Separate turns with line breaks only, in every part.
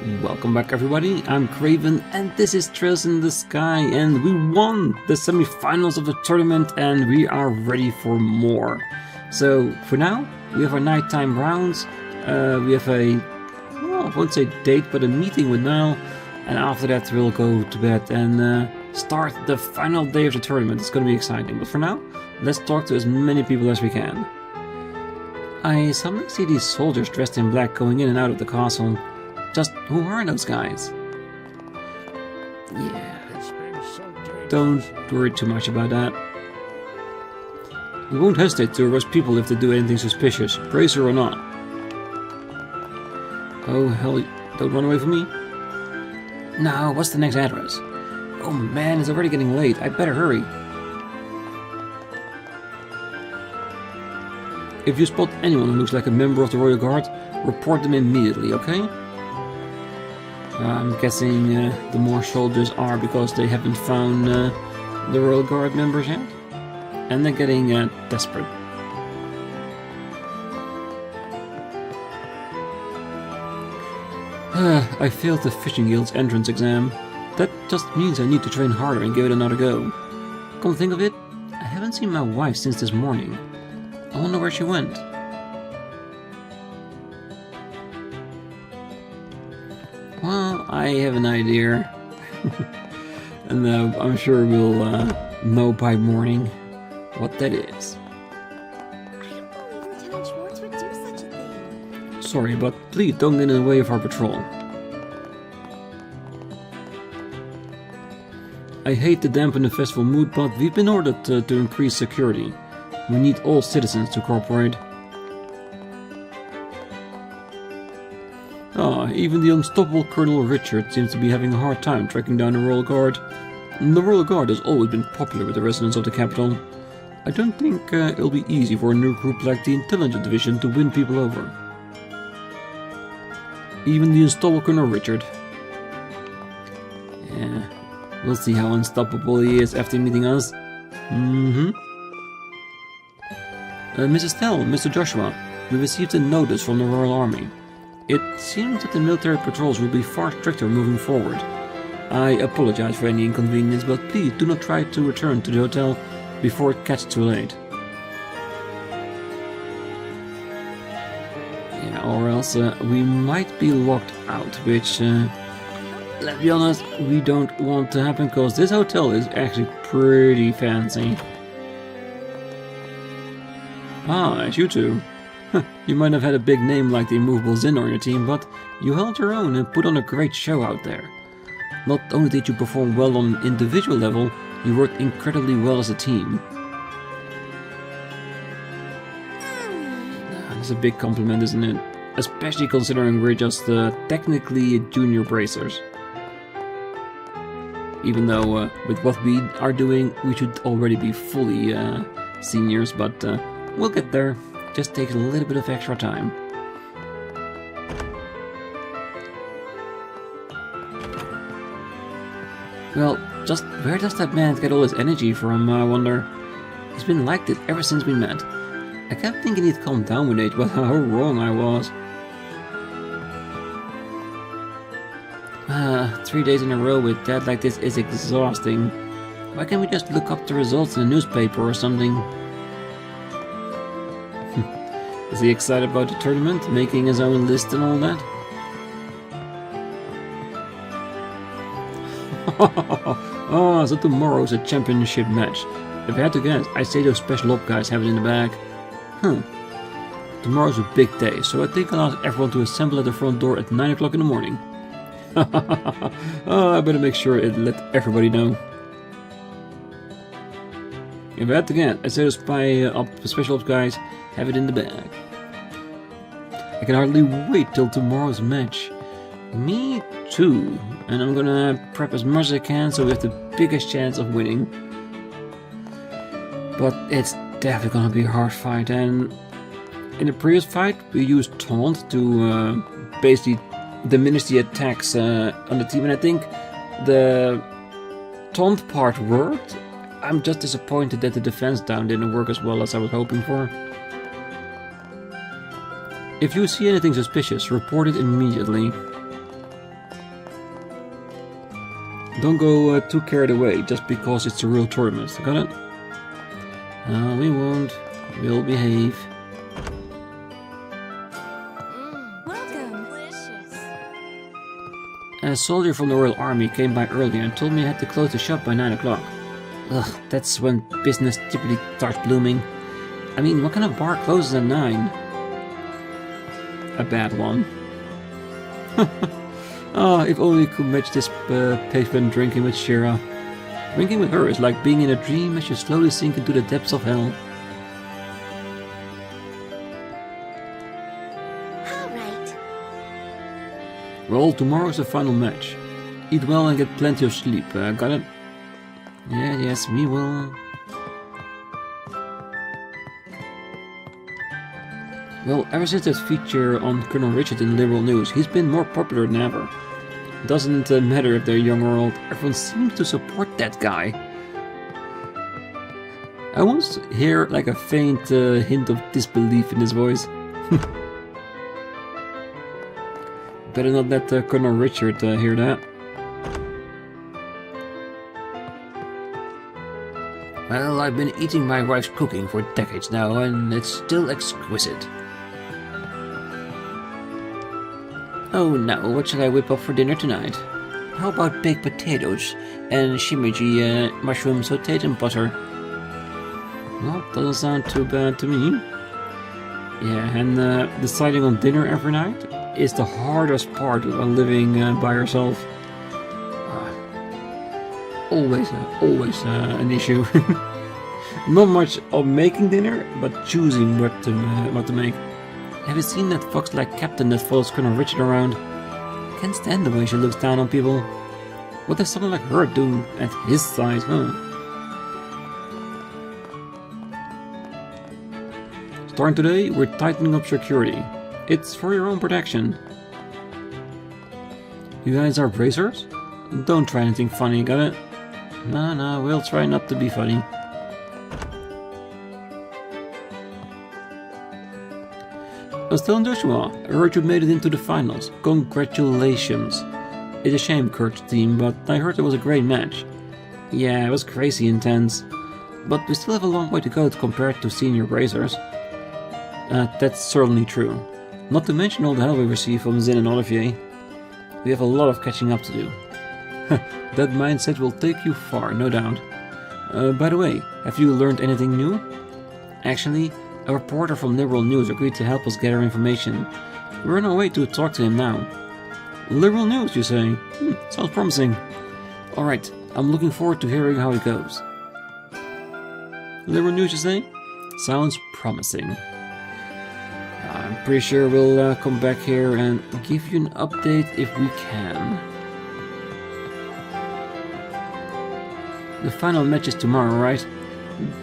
Welcome back everybody, I'm Craven and this is Trails in the Sky, and we won the semi-finals of the tournament and we are ready for more. So for now we have our nighttime rounds, we have a, well, I won't say date, but a meeting with Nial, and after that we'll go to bed and start the final day of the tournament. It's going to be exciting, but for now let's talk to as many people as we can. I suddenly see these soldiers dressed in black going in and out of the castle. Just who are those guys? Yeah, don't worry too much about that. We won't hesitate to arrest people if they do anything suspicious, bracer or not. Oh hell, don't run away from me. Now, what's the next address? Oh man, it's already getting late, I better hurry. If you spot anyone who looks like a member of the Royal Guard, report them immediately, okay? I'm guessing the more soldiers are because they haven't found the Royal Guard members yet. And they're getting desperate. I failed the Fishing Guild's entrance exam. That just means I need to train harder and give it another go. Come to think of it, I haven't seen my wife since this morning. I wonder where she went. Well, I have an idea. And I'm sure we'll know by morning what that is.
I don't believe Lieutenant Schwartz would do such a thing.
Sorry, but please don't get in the way of our patrol. I hate to dampen the festival mood, but we've been ordered to increase security. We need all citizens to cooperate. Ah, even the unstoppable Colonel Richard seems to be having a hard time tracking down the Royal Guard. The Royal Guard has always been popular with the residents of the capital. I don't think it'll be easy for a new group like the Intelligence Division to win people over. Even the unstoppable Colonel Richard. Yeah, we'll see how unstoppable he is after meeting us. Mrs. Tell, Mr. Joshua, we received a notice from the Royal Army. It seems that the military patrols will be far stricter moving forward. I apologize for any inconvenience, but please do not try to return to the hotel before it gets too late. Yeah, or else we might be locked out, which, let's be honest, we don't want to happen, because this hotel is actually pretty fancy. Ah, it's you two. You might have had a big name like the Immovable Zin on your team, but you held your own and put on a great show out there. Not only did you perform well on an individual level, you worked incredibly well as a team. That's a big compliment, isn't it? Especially considering we're just technically junior bracers. Even though with what we are doing, we should already be fully seniors, but we'll get there. Just takes a little bit of extra time. Well, just where does that man get all his energy from, I wonder? He's been like this ever since we met. I kept thinking he'd calm down with age, but how wrong I was. 3 days in a row with dad like this is exhausting. Why can't we just look up the results in the newspaper or something? Is he excited about the tournament, making his own list and all that? Oh, so tomorrow's a championship match. If I had to guess, I'd say those special op guys have it in the bag. Tomorrow's a big day, so I think I'll ask everyone to assemble at the front door at 9 o'clock in the morning. Oh, I better make sure it let everybody know. If I had to guess, I'd say those special ops guys have it in the bag. I can hardly wait till tomorrow's match. Me too. And I'm gonna prep as much as I can so we have the biggest chance of winning. But it's definitely gonna be a hard fight, and in the previous fight we used taunt to basically diminish the attacks on the team, and I think the taunt part worked. I'm just disappointed that the defense down didn't work as well as I was hoping for. If you see anything suspicious, report it immediately. Don't go too carried away just because it's a real tournament, got it? We won't. We'll behave.
Welcome. Delicious.
A soldier from the Royal Army came by earlier and told me I had to close the shop by 9 o'clock. Ugh, that's when business typically starts blooming. I mean, what kind of bar closes at 9? A bad one. Oh, if only we could match this pace when drinking with Shira. Drinking with her is like being in a dream as you slowly sink into the depths of hell.
Alright.
Well, tomorrow's the final match. Eat well and get plenty of sleep, got it? Yeah, yes, we will. Well, ever since that feature on Colonel Richard in Liberal News, he's been more popular than ever. Doesn't matter if they're young or old, everyone seems to support that guy. I once hear like a faint hint of disbelief in his voice. Better not let Colonel Richard hear that. Well, I've been eating my wife's cooking for decades now, and it's still exquisite. Oh no, what shall I whip up for dinner tonight? How about baked potatoes and shimeji mushroom sautéed in butter? Well, doesn't sound too bad to me. Yeah, and deciding on dinner every night is the hardest part of living by yourself. Always an issue. Not much of making dinner, but choosing what to make. Have you seen that fox-like captain that follows Colonel Richard around? Can't stand the way she looks down on people. What does someone like her do at his size, huh? Starting today, we're tightening up security. It's for your own protection. You guys are bracers? Don't try anything funny, got it? No, we'll try not to be funny. Still Joshua, I heard you made it into the finals. Congratulations. It's a shame, Kurt's team, but I heard it was a great match. Yeah, it was crazy intense. But we still have a long way to go compared to senior racers. That's certainly true. Not to mention all the help we received from Zin and Olivier. We have a lot of catching up to do. That mindset will take you far, no doubt. By the way, have you learned anything new? Actually, a reporter from Liberal News agreed to help us gather information. We're on our way to talk to him now. Liberal News, you say? Sounds promising. Alright, I'm looking forward to hearing how it goes. Liberal News, you say? Sounds promising. I'm pretty sure we'll come back here and give you an update if we can. The final match is tomorrow, right?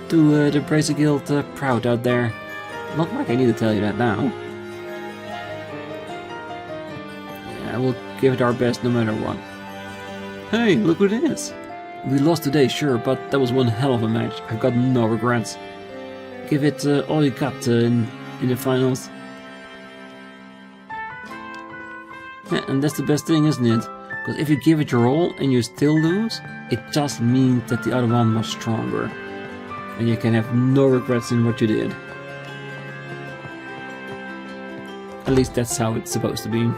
Do the Bracer Guild proud out there. Not like I need to tell you that now. Yeah, we'll give it our best no matter what. Hey, look who it is! We lost today, sure, but that was one hell of a match. I've got no regrets. Give it all you got in the finals. Yeah, and that's the best thing, isn't it? Because if you give it your all and you still lose, it just means that the other one was stronger. And you can have no regrets in what you did. At least that's how it's supposed to be.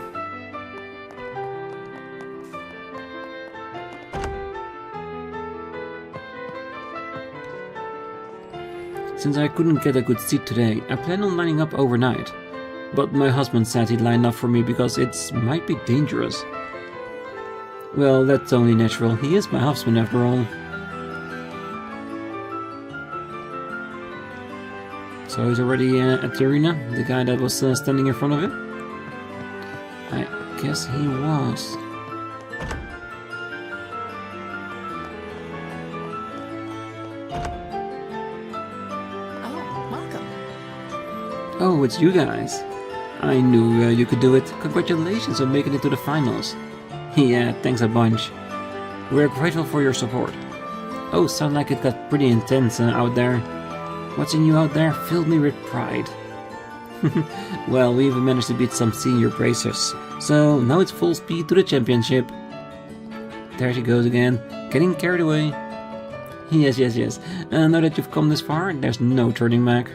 Since I couldn't get a good seat today, I plan on lining up overnight. But my husband said he'd line up for me because it might be dangerous. Well, that's only natural. He is my husband after all. So he's already at the arena, the guy that was standing in front of it? I guess he was.
Oh, welcome.
Oh, it's you guys. I knew you could do it. Congratulations on making it to the finals. Yeah, thanks a bunch. We're grateful for your support. Oh, sounds like it got pretty intense out there. Watching you out there filled me with pride. Well, we even managed to beat some senior bracers, so now it's full speed to the championship. there she goes again, getting carried away. Yes, yes, yes. Now that you've come this far, there's no turning back.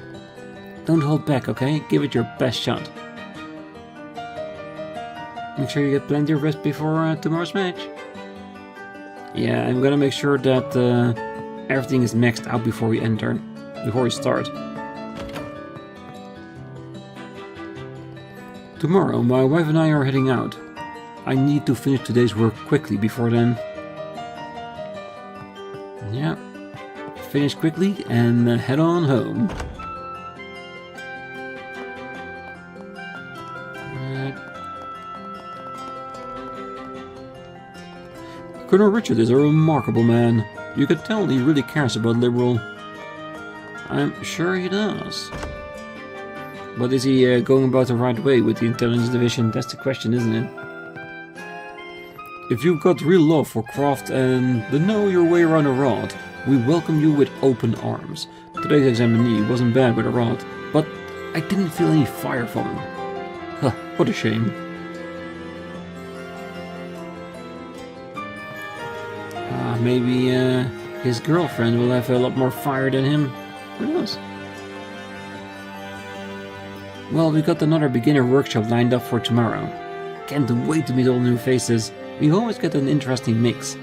Don't hold back, okay? Give it your best shot. Make sure you get plenty of rest before tomorrow's match. Yeah, I'm gonna make sure that everything is maxed out before we start. Tomorrow, my wife and I are heading out. I need to finish today's work quickly before then. Yeah, finish quickly and head on home. Colonel Richard is a remarkable man. You can tell he really cares about Liberal. I'm sure he does. But is he going about the right way with the intelligence division? That's the question, isn't it? If you've got real love for craft and the know your way around a rod, we welcome you with open arms. Today's examinee wasn't bad with a rod, but I didn't feel any fire from him. Huh, what a shame. Maybe his girlfriend will have a lot more fire than him. Who knows? Well, we got another beginner workshop lined up for tomorrow. Can't wait to meet all new faces. We always get an interesting mix.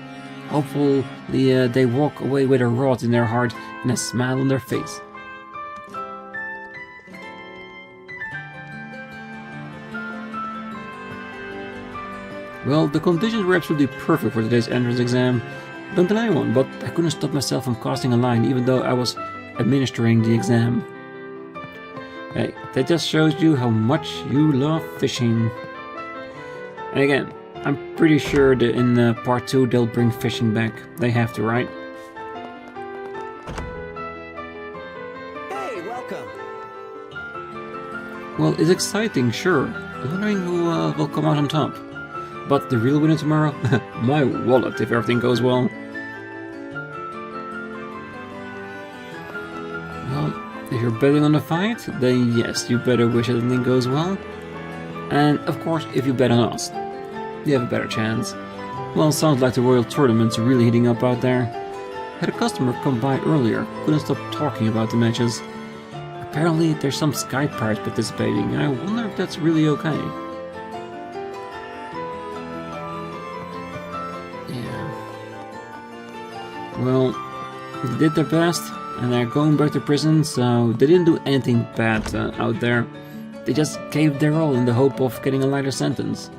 Hopefully they walk away with a rod in their heart and a smile on their face. Well, the conditions were absolutely perfect for today's entrance exam. Don't tell anyone, but I couldn't stop myself from casting a line even though I was administering the exam. Hey, that just shows you how much you love fishing. And again, I'm pretty sure that in part 2 they'll bring fishing back. They have to, right?
Hey, welcome!
Well, it's exciting, sure. I'm wondering who will come out on top. But the real winner tomorrow? My wallet, if everything goes well. Well, if you're betting on the fight, then yes, you better wish everything goes well. And of course, if you bet on us, you have a better chance. Well, sounds like the Royal Tournament's really heating up out there. Had a customer come by earlier, couldn't stop talking about the matches. Apparently, there's some Sky Pirates participating. I wonder if that's really okay. Well, they did their best, and they're going back to prison, so they didn't do anything bad out there. They just gave their all in the hope of getting a lighter sentence.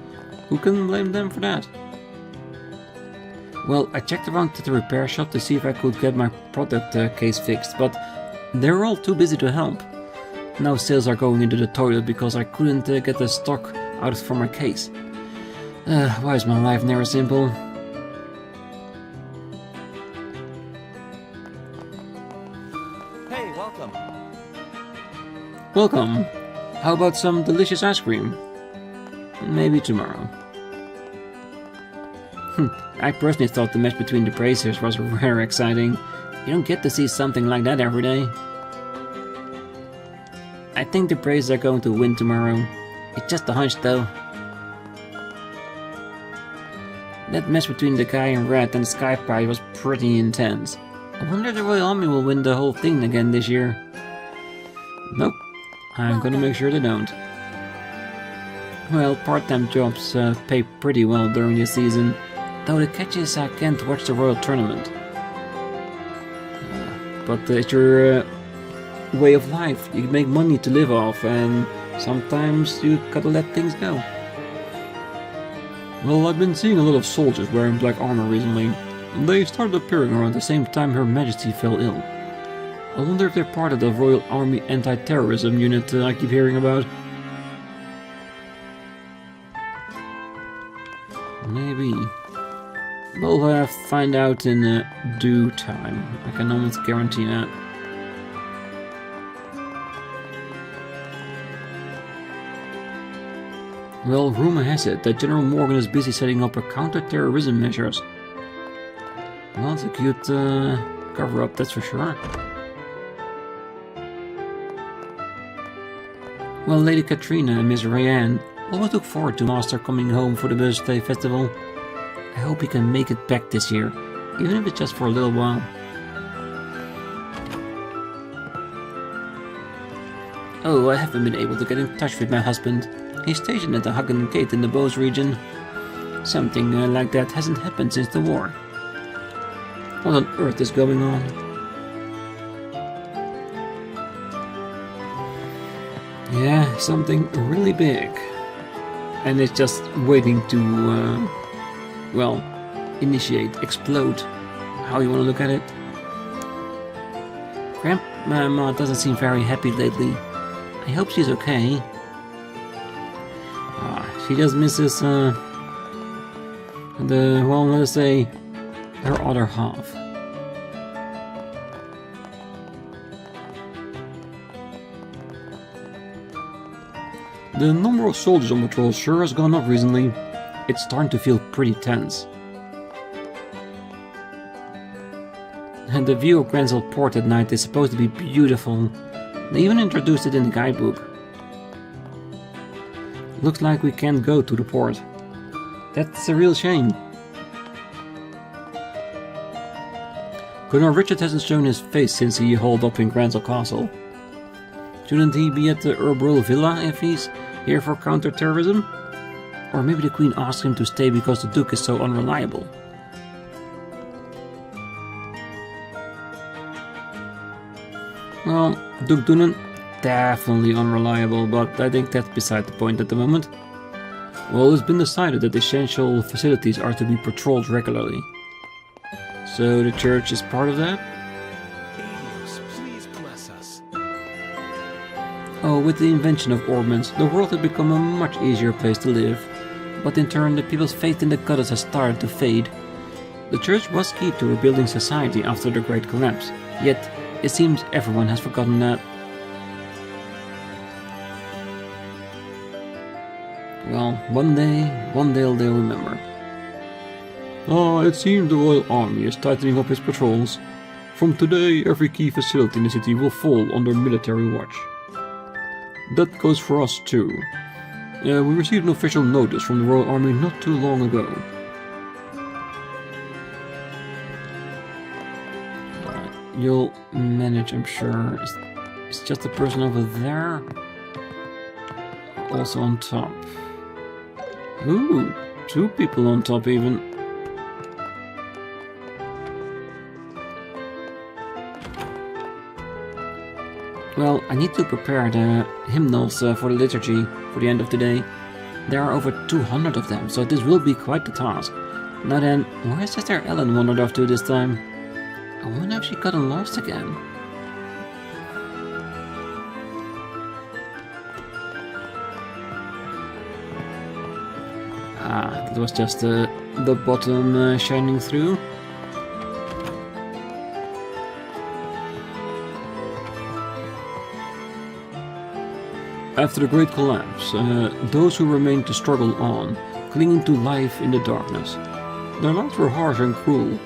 Who can blame them for that? Well, I checked around at the repair shop to see if I could get my product case fixed, but they're all too busy to help. Now sales are going into the toilet because I couldn't get the stock out for my case. Why is my life never simple? Welcome. How about some delicious ice cream? Maybe tomorrow. I personally thought the match between the Bracers was very exciting. You don't get to see something like that every day. I think the Bracers are going to win tomorrow. It's just a hunch though. That match between the guy in red and Sky Pirate was pretty intense. I wonder if the Royal Army will win the whole thing again this year. Nope. I'm gonna make sure they don't. Well, part-time jobs pay pretty well during the season, though the catch is I can't watch the Royal Tournament. But it's your way of life. You make money to live off, and sometimes you gotta let things go. Well, I've been seeing a lot of soldiers wearing black armor recently. They started appearing around the same time Her Majesty fell ill. I wonder if they're part of the Royal Army anti-terrorism unit I keep hearing about. Maybe. We'll find out in due time. I can almost guarantee that. Well, rumor has it that General Morgan is busy setting up a counter-terrorism measures. Well, it's a cute cover-up, that's for sure. Well, Lady Katrina and Miss Rayanne always look forward to Master coming home for the birthday festival. I hope he can make it back this year, even if it's just for a little while. Oh, I haven't been able to get in touch with my husband. He's stationed at the Hagen Gate in the Bose region. Something like that hasn't happened since the war. What on earth is going on? Yeah, something really big. And it's just waiting to, well, initiate, explode. How you want to look at it? Grandma doesn't seem very happy lately. I hope she's okay. She just misses, well, let's say, her other half. The number of soldiers on patrol sure has gone up recently. It's starting to feel pretty tense. And the view of Granville Port at night is supposed to be beautiful. They even introduced it in the guidebook. Looks like we can't go to the port. That's a real shame. Colonel Richard hasn't shown his face since he holed up in Granville Castle. Shouldn't he be at the Orbal Villa if he's here for counter-terrorism? Or maybe the Queen asked him to stay because the Duke is so unreliable. Well, Duke Dunan, definitely unreliable, but I think that's beside the point at the moment. Well, it's been decided that essential facilities are to be patrolled regularly. So the church is part of that?
Please bless us.
Oh, with the invention of orbments, the world had become a much easier place to live. But in turn, the people's faith in the goddess has started to fade. The church was key to rebuilding society after the Great Collapse, yet it seems everyone has forgotten that. Well, one day they'll remember. It seems the Royal Army is tightening up its patrols. From today, every key facility in the city will fall under military watch. That goes for us too. We received an official notice from the Royal Army not too long ago. You'll manage, I'm sure. It's just the person over there. Also on top. Ooh, 2 people on top even. Well, I need to prepare the hymnals for the liturgy for the end of the day. There are over 200 of them, so this will be quite the task. Now then, where is Sister Ellen wandered off to this time? I wonder if she gotten lost again. That was just the bottom shining through. After the Great Collapse, those who remained to struggle on, clinging to life in the darkness. Their lives were harsh and cruel,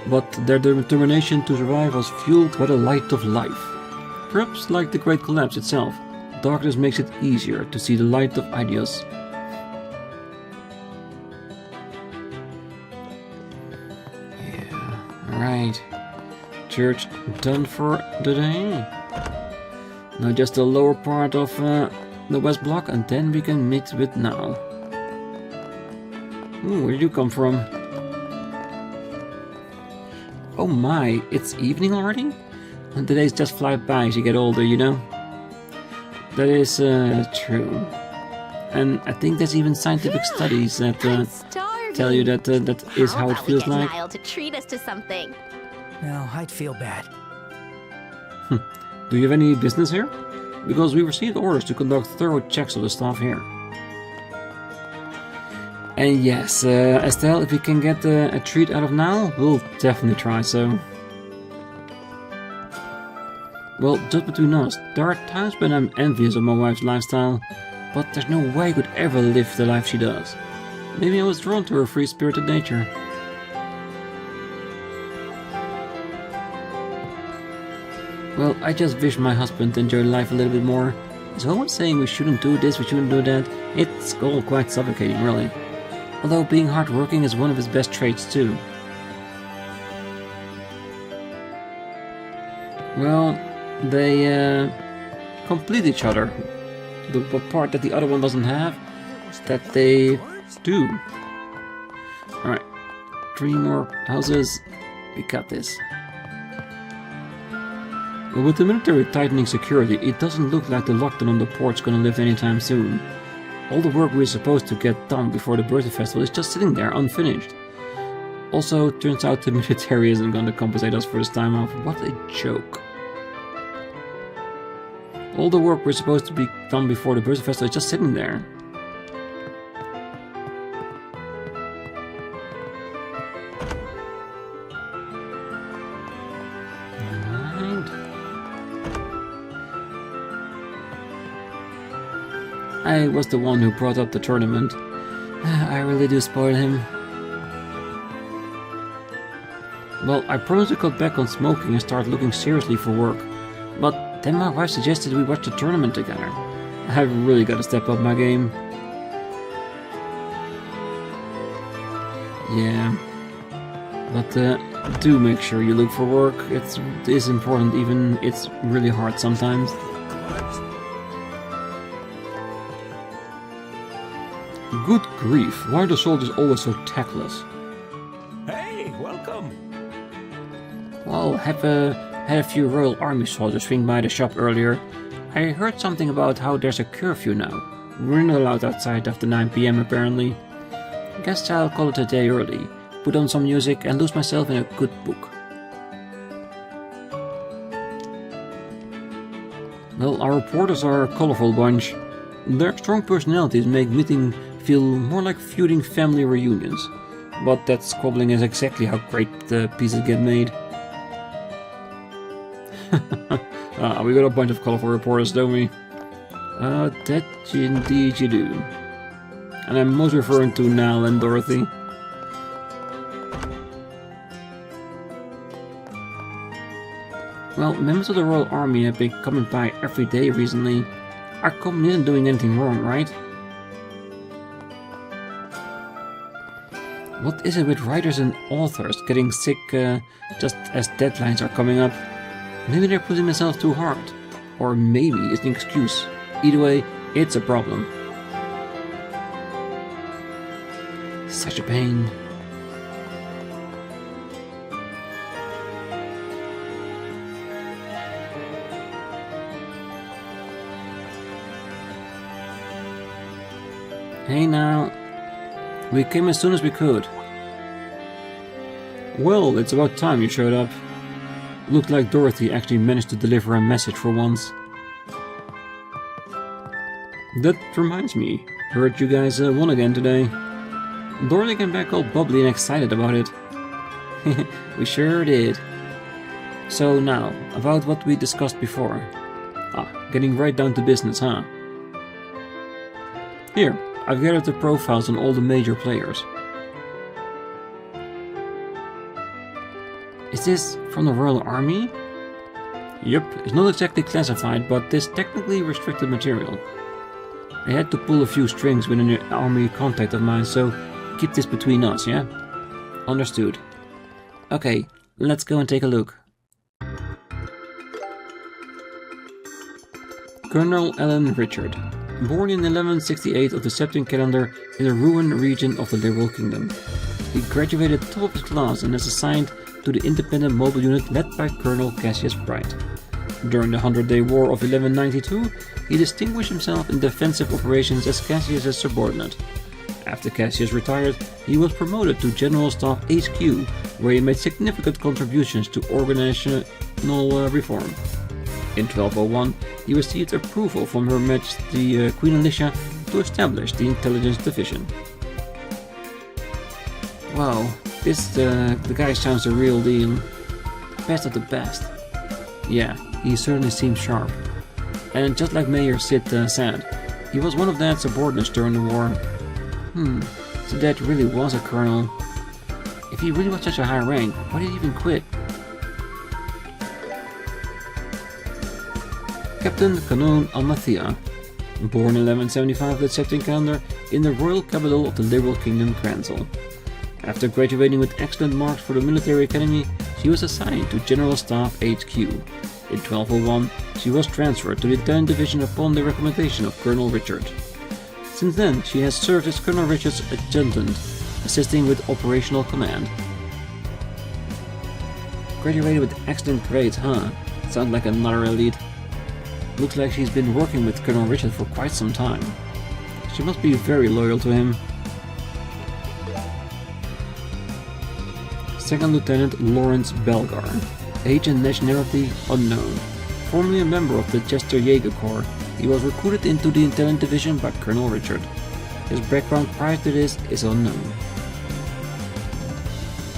but their determination to survive was fueled by the light of life. Perhaps like the Great Collapse itself, darkness makes it easier to see the light of ideas. Yeah, right. Church done for the day. Now just the lower part of the west block, and then we can meet with Nial. Ooh, where did you come from? Oh my, it's evening already? And the days just fly by as you get older, you know? That is true. And I think there's even scientific studies that tell you that that is how it feels like.
Niall to treat us to something.
No, I'd feel bad.
Do you have any business here? Because we received orders to conduct thorough checks of the staff here. And yes, Estelle, if we can get a treat out of Nial, we'll definitely try so. Well, just between us, there are times when I'm envious of my wife's lifestyle, but there's no way I could ever live the life she does. Maybe I was drawn to her free-spirited nature. Well, I just wish my husband enjoyed life a little bit more. He's always saying we shouldn't do this, we shouldn't do that. It's all quite suffocating, really. although being hardworking is one of his best traits too. Well, they complete each other. The part that the other one doesn't have, that they do. Alright, 3 more houses. We got this. With the military tightening security, it doesn't look like the lockdown on the port's gonna lift anytime soon. All the work we're supposed to get done before the birthday festival is just sitting there unfinished. Also, turns out the military isn't gonna compensate us for this time off. What a joke. All the work we're supposed to be done before the birthday festival is just sitting there. I was the one who brought up the tournament. I really do spoil him. Well, I promised to cut back on smoking and start looking seriously for work. But then my wife suggested we watch the tournament together. I've really got to step up my game. Yeah. But do make sure you look for work. It is important, even it's really hard sometimes. Good grief, why are the soldiers always so tactless?
Hey, welcome.
Well, had a few Royal Army soldiers swing by the shop earlier. I heard something about how there's a curfew now. We're not allowed outside after 9 PM apparently. Guess I'll call it a day early, put on some music and lose myself in a good book. Well, our reporters are a colorful bunch. Their strong personalities make meeting feel more like feuding family reunions. But that squabbling is exactly how great the pieces get made. We got a bunch of colorful reporters, don't we? That indeed you do. And I'm most referring to Nial and Dorothy. Well, members of the Royal Army have been coming by every day recently. Our company isn't doing anything wrong, right? What is it with writers and authors getting sick just as deadlines are coming up? Maybe they're pushing themselves too hard. Or maybe it's an excuse. Either way, it's a problem. Such a pain. Hey now. We came as soon as we could. Well, it's about time you showed up. Looked like Dorothy actually managed to deliver a message for once. That reminds me, heard you guys won again today. Dorothy came back all bubbly and excited about it. We sure did. So now, about what we discussed before. Getting right down to business, huh? Here, I've gathered the profiles on all the major players. Is this from the Royal Army? Yep, it's not exactly classified, but it's technically restricted material. I had to pull a few strings with an army contact of mine, so keep this between us, yeah? Understood. Okay, let's go and take a look. Colonel Alan Richard. Born in 1168 of the Septim calendar in the Rouen region of the Liberal Kingdom. He graduated top of his class and is assigned to the independent mobile unit led by Colonel Cassius Bright. During the 100-Day War of 1192, he distinguished himself in defensive operations as Cassius' subordinate. After Cassius retired, he was promoted to General Staff HQ, where he made significant contributions to organizational reform. In 1201, he received approval from Her Majesty Queen Alicia to establish the Intelligence Division. Wow, the guy sounds the real deal. Best of the best. Yeah, he certainly seems sharp. And just like Mayor Sid said, he was one of Dad's subordinates during the war. So Dad really was a colonel. If he really was such a high rank, why did he even quit? Captain Canon Almathea. Born in 1175 of the Septim calendar in the royal capital of the liberal kingdom Kranzel. After graduating with excellent marks for the military academy, she was assigned to General Staff HQ. In 1201, she was transferred to the Intelligence Division upon the recommendation of Colonel Richard. Since then, she has served as Colonel Richard's adjutant, assisting with operational command. Graduated with excellent grades, huh? Sounds like another elite. Looks like she's been working with Colonel Richard for quite some time. She must be very loyal to him. Second Lieutenant Lawrence Belgar. Age and nationality unknown. Formerly a member of the Chester Jaeger Corps, he was recruited into the Intelligence Division by Colonel Richard. His background prior to this is unknown.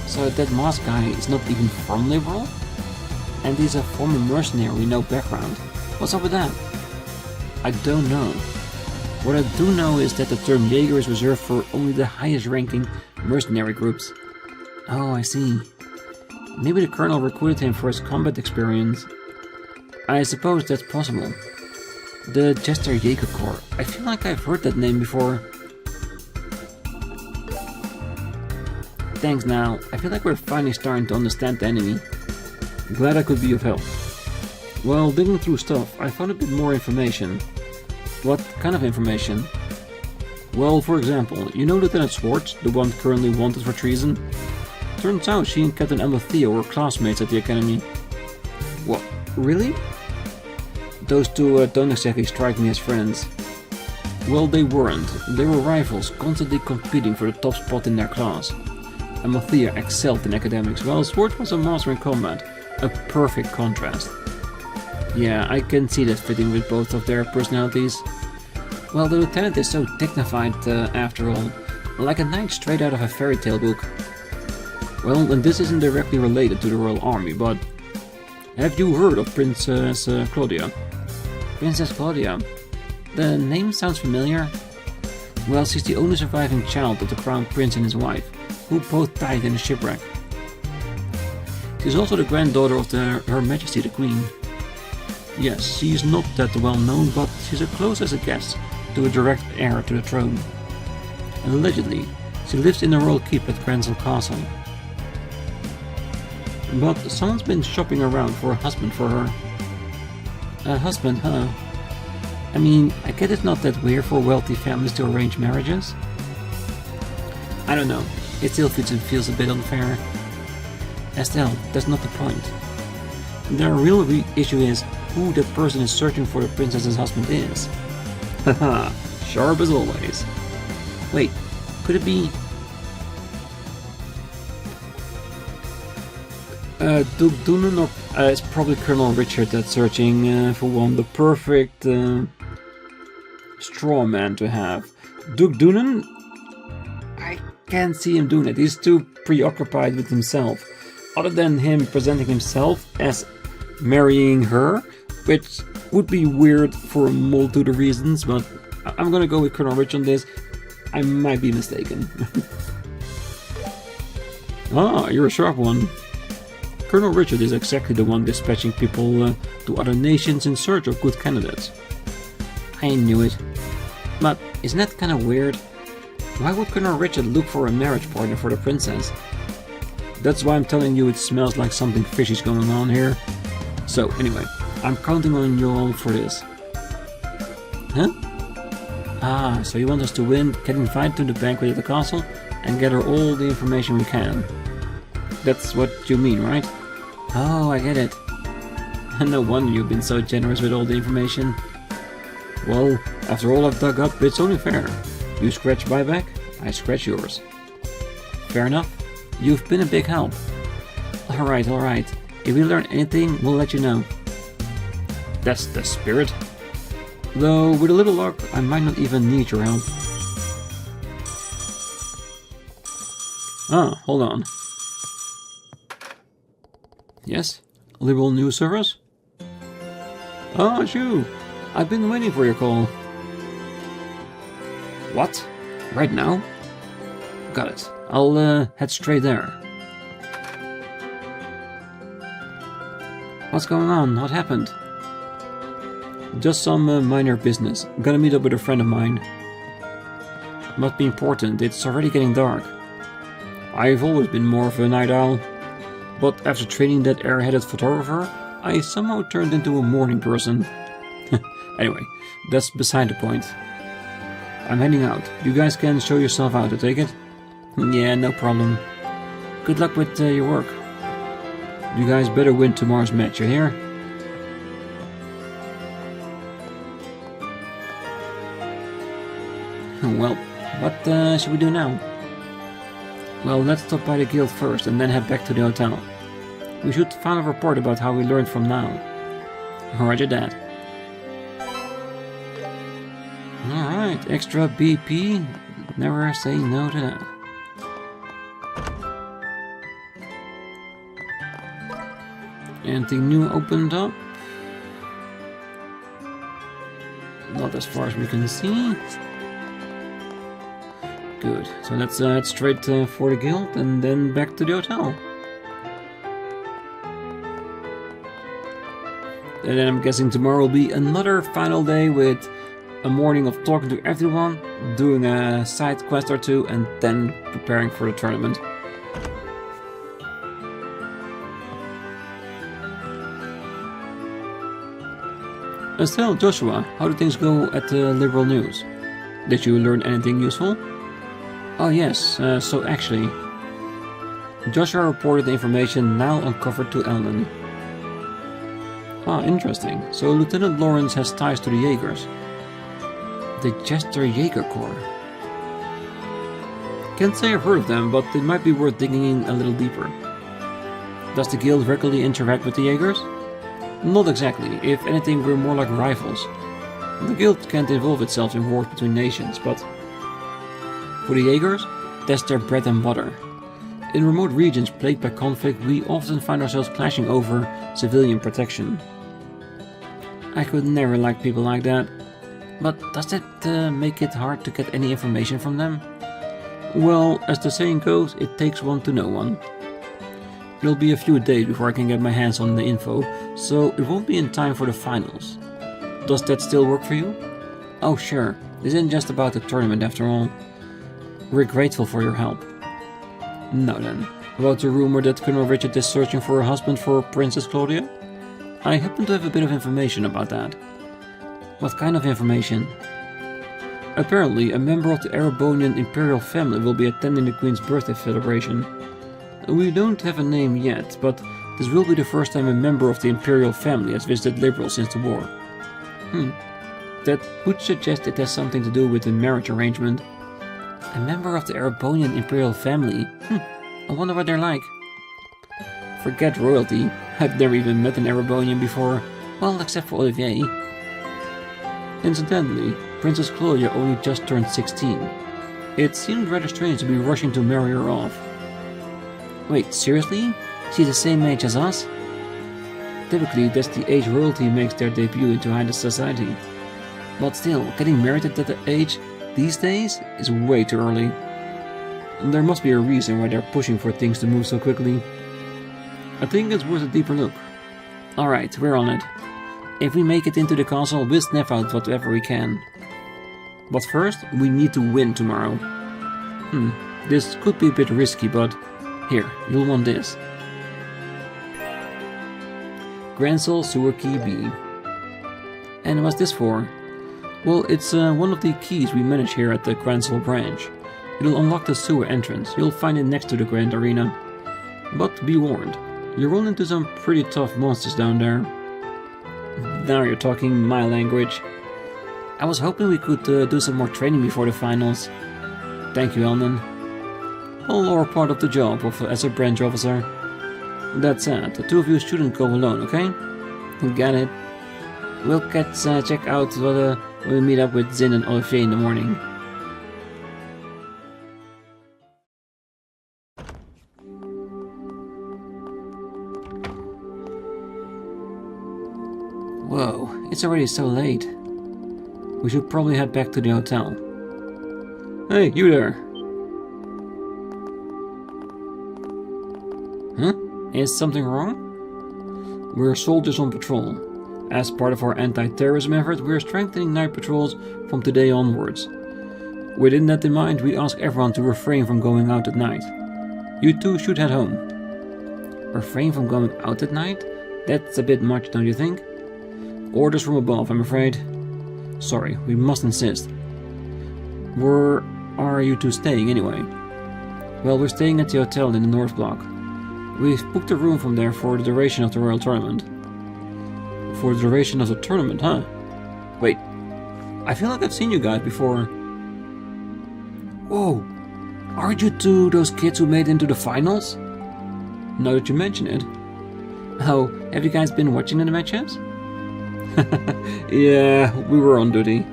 So that Moss guy is not even from Liberal? And he's a former mercenary with no background. What's up with that? I don't know. What I do know is that the term Jaeger is reserved for only the highest ranking mercenary groups. Oh, I see. Maybe the colonel recruited him for his combat experience. I suppose that's possible. The Chester Jaeger Corps. I feel like I've heard that name before. Thanks now. I feel like we're finally starting to understand the enemy. Glad I could be of help. While digging through stuff, I found a bit more information. What kind of information? Well, for example, you know Lieutenant Swartz, the one currently wanted for treason? Turns out she and Captain Amathea were classmates at the academy. What? Really? Those two don't exactly strike me as friends. Well, they weren't. They were rivals, constantly competing for the top spot in their class. Amathea excelled in academics, while Swartz was a master in combat. A perfect contrast. Yeah, I can see that fitting with both of their personalities. Well, the lieutenant is so dignified after all, like a knight straight out of a fairy tale book. Well, and this isn't directly related to the Royal Army, but have you heard of Princess Claudia? Princess Claudia? The name sounds familiar. Well, she's the only surviving child of the Crown Prince and his wife, who both died in a shipwreck. She's also the granddaughter of Her Majesty the Queen. Yes, she's not that well known, but she's as close as it gets to a direct heir to the throne. And allegedly, she lives in the royal keep at Kranzel Castle. But someone's been shopping around for a husband for her. A husband, huh? I mean, I get it's not that weird for wealthy families to arrange marriages. I don't know, it still feels a bit unfair. Estelle, that's not the point. The real issue is who that person is searching for the princess's husband is. Haha, sharp as always. Wait, could it be... Duke Doonan, or it's probably Colonel Richard that's searching for one, the perfect straw man to have. Duke Doonan? I can't see him doing it, he's too preoccupied with himself. Other than him presenting himself as marrying her, which would be weird for a multitude of reasons, but I'm gonna go with Colonel Richard on this. I might be mistaken. Ah, you're a sharp one. Colonel Richard is exactly the one dispatching people to other nations in search of good candidates. I knew it. But isn't that kind of weird? Why would Colonel Richard look for a marriage partner for the princess? That's why I'm telling you it smells like something fishy's going on here. So anyway, I'm counting on you all for this. Huh? Ah, so you want us to win, get invited to the banquet at the castle, and gather all the information we can. That's what you mean, right? Oh, I get it. No wonder you've been so generous with all the information. Well, after all I've dug up, it's only fair. You scratch my back, I scratch yours. Fair enough. You've been a big help. Alright. If we learn anything, we'll let you know. That's the spirit. Though, with a little luck, I might not even need your help. Ah, hold on. Yes? Liberal News Service? Ah, Shu! I've been waiting for your call. What? Right now? Got it. I'll head straight there. What's going on? What happened? Just some minor business. I'm gonna meet up with a friend of mine. Must be important, it's already getting dark. I've always been more of a night owl, but after training that airheaded photographer, I somehow turned into a morning person. Anyway, that's beside the point. I'm heading out. You guys can show yourself out, I take it? Yeah, no problem. Good luck with your work. You guys better win tomorrow's match, you hear? Well, what should we do now? Well, let's stop by the guild first and then head back to the hotel. We should file a report about how we learned from Nial. Roger that. Alright, extra BP. Never say no to that. Anything new opened up? Not as far as we can see. Good, so let's head straight for the guild and then back to the hotel. And then I'm guessing tomorrow will be another final day with a morning of talking to everyone, doing a side quest or two, and then preparing for the tournament. Still, Joshua, how did things go at the Liberal News? Did you learn anything useful? Oh yes, so actually, Joshua reported the information Nial uncovered to Elman. Ah, interesting. So Lieutenant Lawrence has ties to the Jaegers. The Jester Jaeger Corps. Can't say I've heard of them, but it might be worth digging in a little deeper. Does the guild regularly interact with the Jaegers? Not exactly. If anything, we're more like rivals. The guild can't involve itself in wars between nations, but for the Jaegers, that's their bread and butter. In remote regions plagued by conflict, we often find ourselves clashing over civilian protection. I could never like people like that. But does that make it hard to get any information from them? Well, as the saying goes, it takes one to know one. It'll be a few days before I can get my hands on the info, so it won't be in time for the finals. Does that still work for you? Oh sure, this isn't just about the tournament after all. We're grateful for your help. Now then, about the rumor that Colonel Richard is searching for a husband for Princess Claudia? I happen to have a bit of information about that. What kind of information? Apparently, a member of the Erebonian imperial family will be attending the Queen's birthday celebration. We don't have a name yet, but this will be the first time a member of the imperial family has visited Liberal since the war. That would suggest it has something to do with the marriage arrangement. A member of the Erebonian imperial family? I wonder what they're like. Forget royalty. I've never even met an Erebonian before. Well, except for Olivier. Incidentally, Princess Claudia only just turned 16. It seemed rather strange to be rushing to marry her off. Wait, seriously? She's the same age as us? Typically, that's the age royalty makes their debut into high society. But still, getting married at that age these days is way too early. There must be a reason why they're pushing for things to move so quickly. I think it's worth a deeper look. Alright, we're on it. If we make it into the castle, we'll sniff out whatever we can. But first, we need to win tomorrow. This could be a bit risky, but here, you'll want this. Grancel Sewer Key B. And what's this for? Well, it's one of the keys we manage here at the Grancel branch. It'll unlock the sewer entrance. You'll find it next to the Grand Arena. But be warned, you'll run into some pretty tough monsters down there. Now you're talking my language. I was hoping we could do some more training before the finals. Thank you, Elnan. All are part of the job as a branch officer. That said, the two of you shouldn't go alone, okay? Got it. We'll check out when we meet up with Zin and Olivier in the morning. Whoa, it's already so late. We should probably head back to the hotel. Hey, you there! Huh? Is something wrong? We're soldiers on patrol. As part of our anti-terrorism effort, we are strengthening night patrols from today onwards. Within that in mind, we ask everyone to refrain from going out at night. You too should head home. Refrain from going out at night? That's a bit much, don't you think? Orders from above, I'm afraid. Sorry, we must insist. Where are you two staying anyway? Well, we're staying at the hotel in the North Block. We've booked a room from there for the duration of the Royal Tournament. For the duration of the tournament, huh? Wait, I feel like I've seen you guys before. Whoa, aren't you two those kids who made it into the finals? Now that you mention it. Oh, have you guys been watching the matches? Yeah, we were on duty.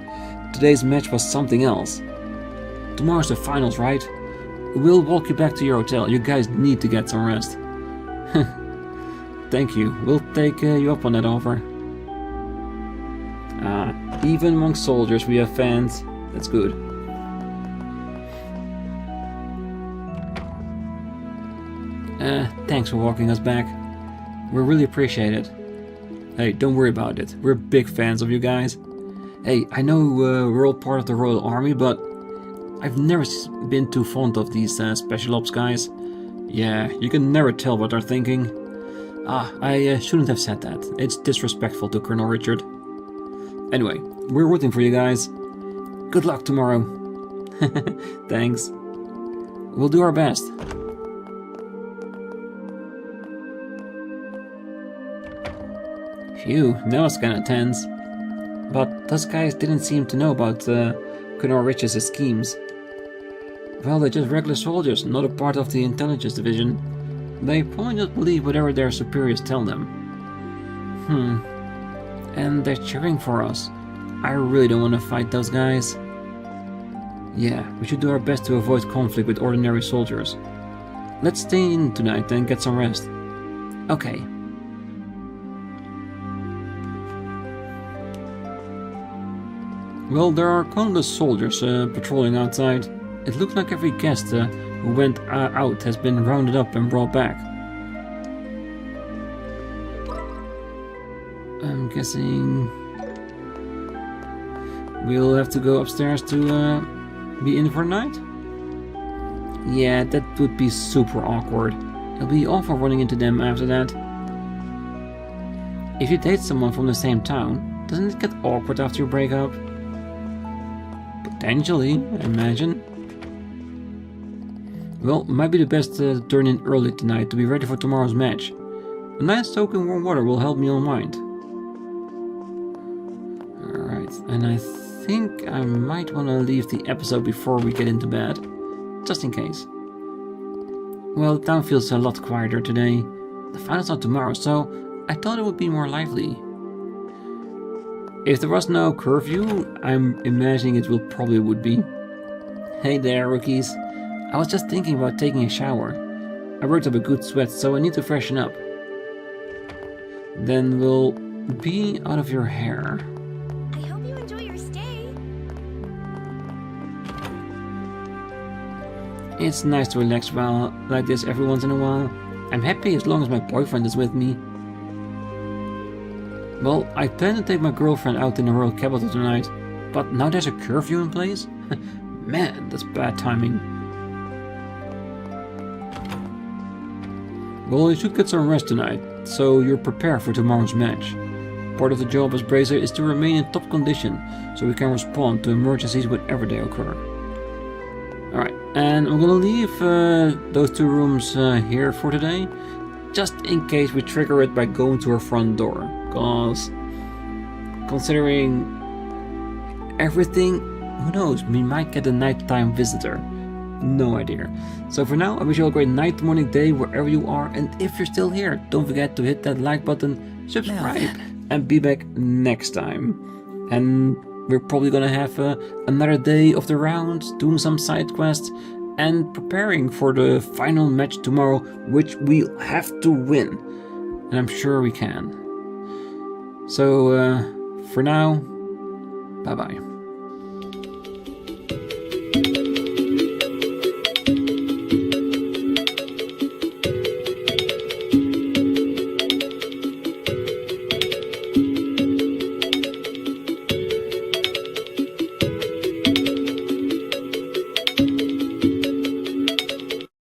Today's match was something else. Tomorrow's the finals, right? We'll walk you back to your hotel. You guys need to get some rest. Thank you. We'll take you up on that offer. Even among soldiers we have fans. That's good. Thanks for walking us back. We really appreciate it. Hey, don't worry about it. We're big fans of you guys. Hey, I know we're all part of the Royal Army, but I've never been too fond of these special ops guys. Yeah, you can never tell what they're thinking. I shouldn't have said that. It's disrespectful to Colonel Richard. Anyway, we're rooting for you guys. Good luck tomorrow. Thanks. We'll do our best. Phew, that was kinda tense. But those guys didn't seem to know about Colonel Richard's schemes. Well, they're just regular soldiers, not a part of the intelligence division. They probably just believe whatever their superiors tell them. And they're cheering for us. I really don't want to fight those guys. Yeah, we should do our best to avoid conflict with ordinary soldiers. Let's stay in tonight and get some rest. Okay. Well, there are countless soldiers patrolling outside. It looks like every guest who went out has been rounded up and brought back. I'm guessing we'll have to go upstairs to be in for the night? Yeah, that would be super awkward. It'll be awful running into them after that. If you date someone from the same town, doesn't it get awkward after you break up? Potentially, I imagine. Well, might be the best to turn in early tonight to be ready for tomorrow's match. A nice soak in warm water will help me unwind. Alright, and I think I might want to leave the episode before we get into bed. Just in case. Well, the town feels a lot quieter today. The final's not tomorrow, so I thought it would be more lively. If there was no curfew, I'm imagining it probably would be. Hey there, rookies. I was just thinking about taking a shower. I worked up a good sweat, so I need to freshen up. Then we'll be out of your hair.
I hope you enjoy your stay.
It's nice to relax like this every once in a while. I'm happy as long as my boyfriend is with me. Well, I plan to take my girlfriend out in the Royal Capital tonight, but now there's a curfew in place? Man, that's bad timing. Well, you should get some rest tonight, so you're prepared for tomorrow's match. Part of the job as Bracer is to remain in top condition, so we can respond to emergencies whenever they occur. Alright, and I'm gonna leave those two rooms here for today, just in case we trigger it by going to our front door. Because, considering everything, who knows, we might get a nighttime visitor. No idea. So for now, I wish you all a great night, morning, day, wherever you are. And if you're still here, don't forget to hit that like button, subscribe, and be back next time. And we're probably gonna have another day of the round, doing some side quests, and preparing for the final match tomorrow, which we'll have to win. And I'm sure we can. So, for now, bye-bye.